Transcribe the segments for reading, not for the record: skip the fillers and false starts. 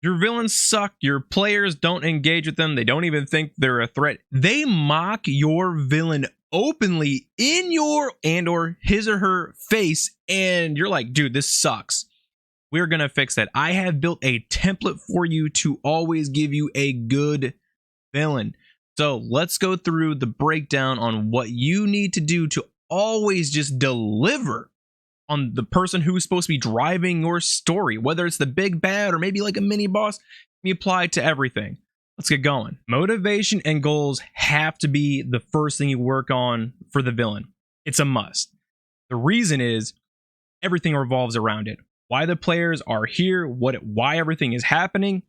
Your villains suck. Your players don't engage with them. They don't even think they're a threat. They mock your villain openly in your and or his or her face, and you're like, dude, this sucks. We're gonna fix that. I have built a template for you to always give you a good villain. So let's go through the breakdown on what you need to do to always just deliver on the person who's supposed to be driving your story, whether it's the big bad or maybe like a mini boss. Be applied to everything. Let's get going. Motivation and goals have to be the first thing you work on for the villain. It's a must. The reason is everything revolves around it. Why the players are here, why everything is happening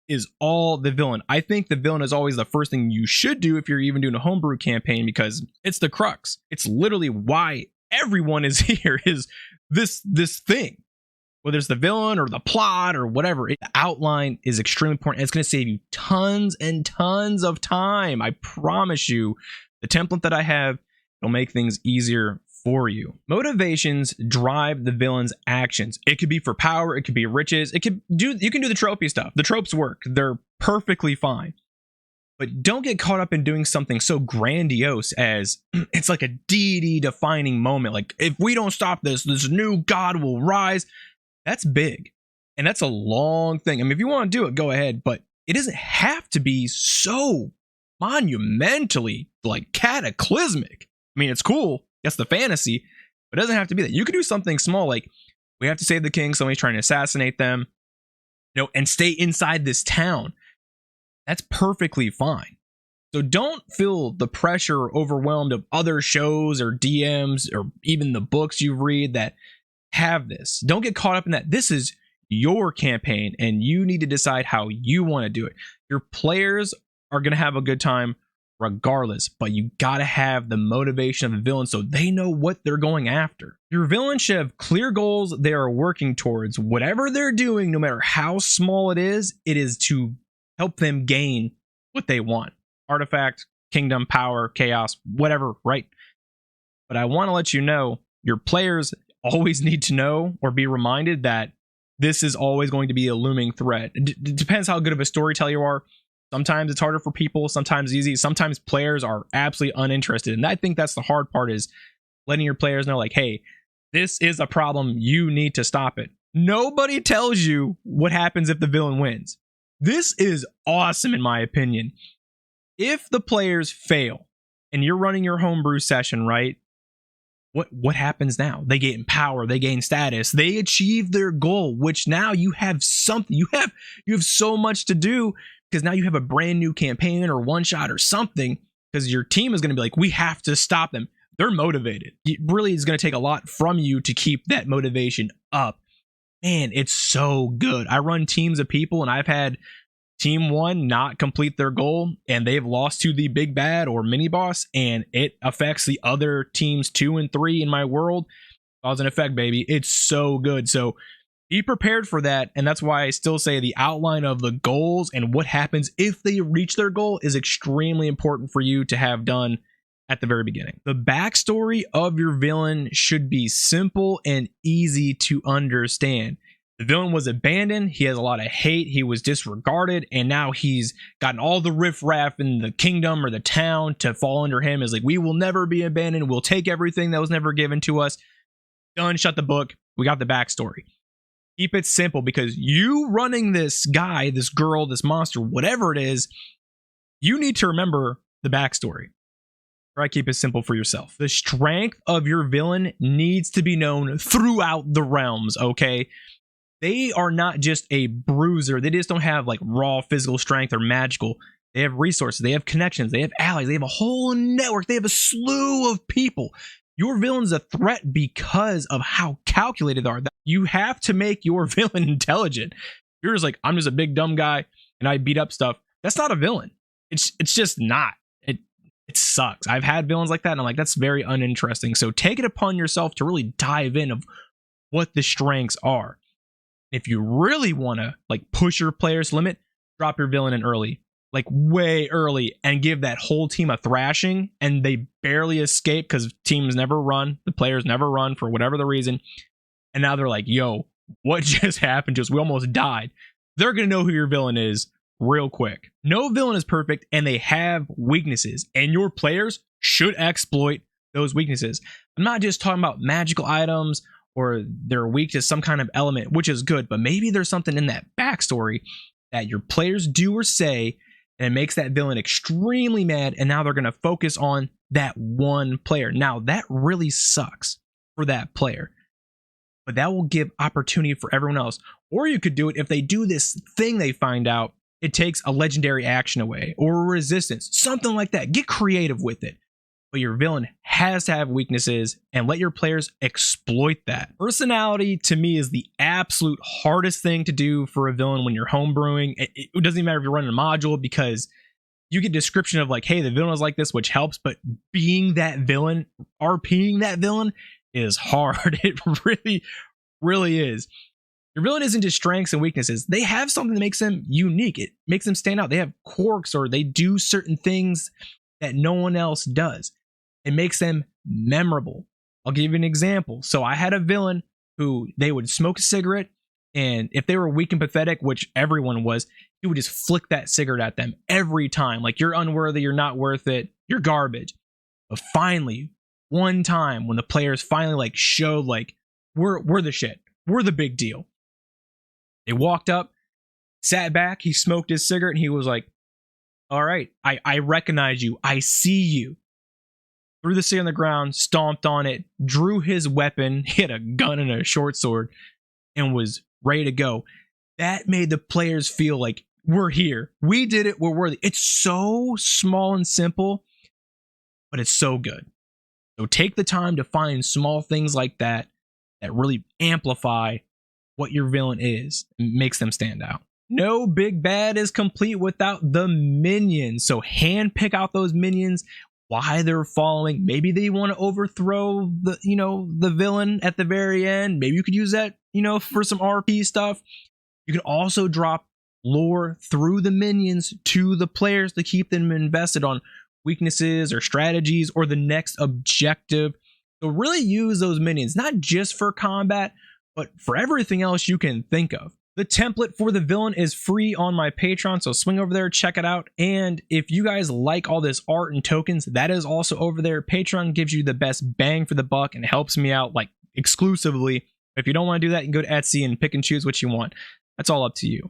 is all the villain. I think the villain is always the first thing you should do if you're even doing a homebrew campaign, because it's the crux. It's literally why everyone is here, is this thing. Whether it's the villain or the plot or whatever, the outline is extremely important. It's going to save you tons and tons of time. I promise you, the template that I have will make things easier for you. Motivations drive the villain's actions. It could be for power, it could be riches, you can do the tropey stuff. The tropes work. They're perfectly fine. But don't get caught up in doing something so grandiose as it's like a deity defining moment. Like, if we don't stop this new god will rise. That's big. And that's a long thing. I mean, if you want to do it, go ahead. But it doesn't have to be so monumentally, like, cataclysmic. I mean, it's cool. That's the fantasy. But it doesn't have to be that. You could do something small, like, we have to save the king. Somebody's trying to assassinate them. And stay inside this town. That's perfectly fine. So don't feel the pressure or overwhelmed of other shows or DMs or even the books you read that have this. Don't get caught up in that. This is your campaign and you need to decide how you want to do it. Your players are going to have a good time regardless, but you got to have the motivation of the villain so they know what they're going after. Your villain should have clear goals they are working towards. Whatever they're doing, no matter how small it is to help them gain what they want. Artifact, kingdom, power, chaos, whatever, right? But I want to let you know, your players always need to know or be reminded that this is always going to be a looming threat. It depends how good of a storyteller you are. Sometimes it's harder for people, sometimes easy. Sometimes players are absolutely uninterested. And I think that's the hard part, is letting your players know, like, hey, this is a problem. You need to stop it. Nobody tells you what happens if the villain wins. This is awesome, in my opinion. If the players fail and you're running your homebrew session, right? What happens now? They gain power, they gain status, they achieve their goal, which now you have something. You have so much to do, because now you have a brand new campaign or one shot or something, because your team is going to be like, we have to stop them. They're motivated. It really is going to take a lot from you to keep that motivation up. Man, it's so good. I run teams of people and I've had team one not complete their goal and they've lost to the big bad or mini boss, and it affects the other teams 2 and 3 in my world. Cause and effect, baby. It's so good. So be prepared for that. And that's why I still say the outline of the goals and what happens if they reach their goal is extremely important for you to have done at the very beginning. The backstory of your villain should be simple and easy to understand. The villain was abandoned, he has a lot of hate, he was disregarded, and now he's gotten all the riffraff in the kingdom or the town to fall under him. Is like, we will never be abandoned, we'll take everything that was never given to us. Done, shut the book, we got the backstory. Keep it simple, because you running this guy, this girl, this monster, whatever it is, you need to remember the backstory. Try to keep it simple for yourself. The strength of your villain needs to be known throughout the realms, okay? They are not just a bruiser. They just don't have like raw physical strength or magical. They have resources. They have connections. They have allies. They have a whole network. They have a slew of people. Your villain's a threat because of how calculated they are. You have to make your villain intelligent. You're just like, I'm just a big dumb guy and I beat up stuff. That's not a villain. It's just not. It sucks. I've had villains like that and I'm like, that's very uninteresting. So take it upon yourself to really dive in of what the strengths are. If you really want to like push your player's limit, drop your villain in early, like way early, and give that whole team a thrashing, and they barely escape because teams never run, the players never run for whatever the reason, and now they're like, yo, what just happened to us? We almost died. they're going to know who your villain is real quick. No villain is perfect, and they have weaknesses, and your players should exploit those weaknesses. I'm not just talking about magical items or they're weak to some kind of element, which is good, but maybe there's something in that backstory that your players do or say, and it makes that villain extremely mad, and now they're going to focus on that one player. Now, that really sucks for that player, but that will give opportunity for everyone else. Or you could do it if they do this thing they find out, it takes a legendary action away or a resistance, something like that. Get creative with it. But your villain has to have weaknesses, and let your players exploit that. Personality, to me, is the absolute hardest thing to do for a villain when you're homebrewing. It doesn't even matter if you're running a module, because you get description of like, hey, the villain is like this, which helps, but being that villain, RPing that villain is hard. It really, really is. Your villain isn't just strengths and weaknesses. They have something that makes them unique. It makes them stand out. They have quirks, or they do certain things that no one else does. It makes them memorable. I'll give you an example. So I had a villain who they would smoke a cigarette, and if they were weak and pathetic, which everyone was, he would just flick that cigarette at them every time. Like, you're unworthy, you're not worth it, you're garbage. But finally, one time when the players finally like showed like, we're the shit, we're the big deal. They walked up, sat back, he smoked his cigarette, and he was like, all right, I recognize you, I see you. Threw the cigarette on the ground, stomped on it, drew his weapon, he had a gun and a short sword, and was ready to go. That made the players feel like, we're here, we did it, we're worthy. It's so small and simple, but it's so good. So take the time to find small things like that that really amplify what your villain is and makes them stand out. No big bad is complete without the minions. So hand pick out those minions, why they're following. Maybe they want to overthrow the villain at the very end. Maybe you could use that, for some RP stuff. You can also drop lore through the minions to the players to keep them invested on weaknesses or strategies or the next objective. So really use those minions, not just for combat, but for everything else you can think of. The template for the villain is free on my Patreon, so swing over there, check it out. And if you guys like all this art and tokens, that is also over there. Patreon gives you the best bang for the buck and helps me out like exclusively. If you don't want to do that, you can go to Etsy and pick and choose what you want. That's all up to you.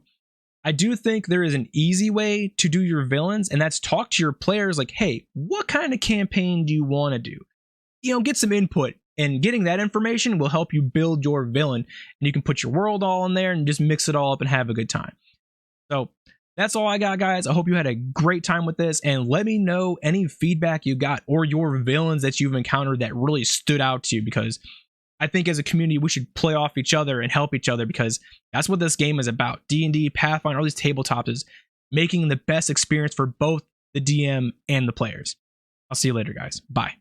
I do think there is an easy way to do your villains, and that's talk to your players like, hey, what kind of campaign do you want to do? Get some input. And getting that information will help you build your villain, and you can put your world all in there and just mix it all up and have a good time. So that's all I got, guys. I hope you had a great time with this, and let me know any feedback you got or your villains that you've encountered that really stood out to you, because I think as a community, we should play off each other and help each other, because that's what this game is about. D&D, Pathfinder, all these tabletops is making the best experience for both the DM and the players. I'll see you later, guys. Bye.